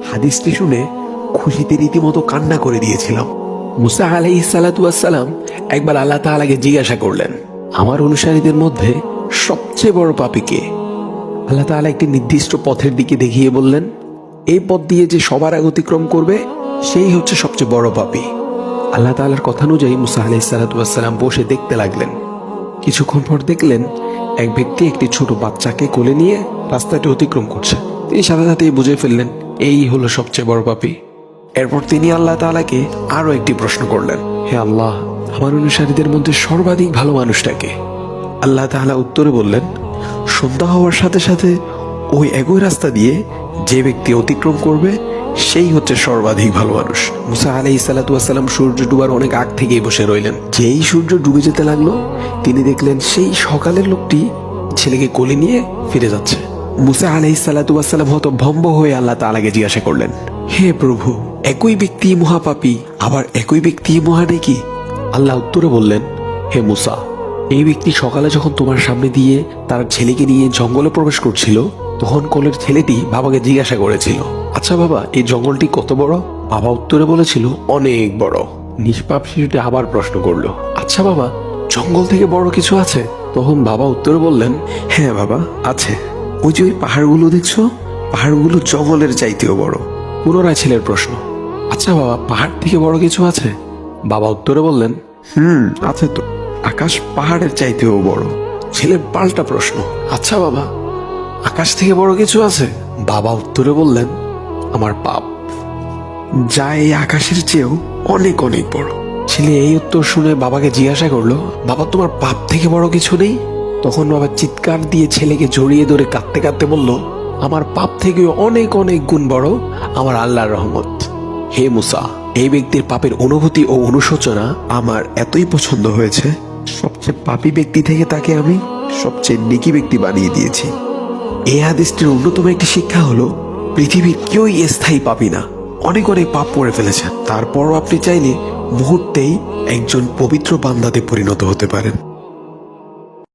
হাদিসটি শুনে খুশিতে রীতিমতো কান্না করে দিয়েছিলাম। মুসা আলাইহিস সালাতু ওয়াস সালাম একবার আল্লাহ তাআলাকে জিজ্ঞাসা করলেন, আমার অনুসারীদের মধ্যে সবচেয়ে বড় পাপী কে? আল্লাহ তাআলা একটি নির্দিষ্ট পথের দিকে দেখিয়ে বললেন, এই পথ দিয়ে যে সবার আগে অতিক্রম করবে সেই হচ্ছে সবচেয়ে বড় পাপী। আল্লাহ তাআলার কথা অনুযায়ী মুসা আলাইহিস সালাতু ওয়াস সালাম বসে দেখতে লাগলেন। কিছুক্ষণ পর দেখলেন এক ব্যক্তি একটি ছোট বাচ্চাকে কোলে নিয়ে রাস্তাটি অতিক্রম করছে। তিনি সাথে সাথেই বুঝে ফেললেন এই হলো সবচেয়ে বড় পাপী। এরপর তিনি আল্লাহ তাআলাকে আরো একটি প্রশ্ন করলেন, হে আল্লাহ, আমার অনুসারীদের মধ্যে সর্বাধিক ভালো মানুষটাকে? আল্লাহ তাআলা উত্তরে বললেন, সন্ধ্যা হওয়ার সাথে সাথে ওই একই রাস্তা দিয়ে যে ব্যক্তি অতিক্রম করবে সেই হচ্ছে সর্বাধিক ভালো মানুষ। মুসা আলাইহিস সালাতু ওয়াস সালাম সূর্য ডুবার অনেক আগ থেকেই বসে রইলেন। যেই সূর্য ডুবে যেতে লাগলো তিনি দেখলেন সেই সকালের লোকটি ছেলেকে কোলে নিয়ে ফিরে যাচ্ছে। মুসা আলাইহিস সালাতু ওয়াস সালাম হতভম্ব হয়ে আল্লাহ তাআলাকে জিজ্ঞাসা করলেন, হে প্রভু, একই ব্যক্তি মহাপাপী আবার একই ব্যক্তি মহানেকি? আল্লাহ উত্তরে বললেন, হে মুসা, এই ব্যক্তি সকালে যখন তোমার সামনে দিয়ে তার ছেলেকে নিয়ে জঙ্গলে প্রবেশ করছিল তখন কোলের ছেলেটি বাবাকে জিজ্ঞাসা করেছিল, আচ্ছা বাবা, এই জঙ্গলটি কত বড়? বাবা উত্তরে বলেছিল, অনেক বড়। নিষ্পাপ শিশুটি আবার প্রশ্ন করলো, আচ্ছা বাবা, জঙ্গল থেকে বড় কিছু আছে? তখন বাবা উত্তরে বললেন, হ্যাঁ বাবা, আছে। ওই যে ওই পাহাড়গুলো দেখছো, পাহাড়গুলো জঙ্গলের চাইতেও বড়। পুনরায় ছেলের প্রশ্ন, আচ্ছা বাবা, পাহাড় থেকে বড় কিছু আছে? বাবা উত্তরে বললেন, আছে তো, আকাশ পাহাড়ের চাইতেও বড়। ছেলের পাল্টা প্রশ্ন, আচ্ছা বাবা, আকাশ থেকে বড় কিছু আছে? বাবা উত্তরে বললেন, আমার পাপ, যা এই আকাশের চেয়েও অনেক অনেক বড়। ছেলে এই উত্তর শুনে বাবাকে জিজ্ঞাসা করলো, বাবা, তোমার পাপ থেকে বড় কিছু নেই? তখন বাবা চিৎকার দিয়ে ছেলেকে জড়িয়ে ধরে কাঁদতে কাঁদতে বলল, আমার পাপ থেকে অনেক অনেক গুণ বড় আমার আল্লাহর রহমত। হে মুসা, এই ব্যক্তির পাপের অনুভূতি ও অনুশোচনা আমার এতই পছন্দ হয়েছে, সবচেয়ে পাপী ব্যক্তি থেকে তাকে আমি সবচেয়ে নেকি ব্যক্তি বানিয়ে দিয়েছি। এই হাদিসটির অন্যতম একটি শিক্ষা হলো, পৃথিবীর কেউই স্থায়ী পাপী না। অনেক অনেক পাপ করে ফেলেছেন, তারপরও আপনি চাইলে মুহূর্তেই একজন পবিত্র বান্দাতে পরিণত হতে পারেন।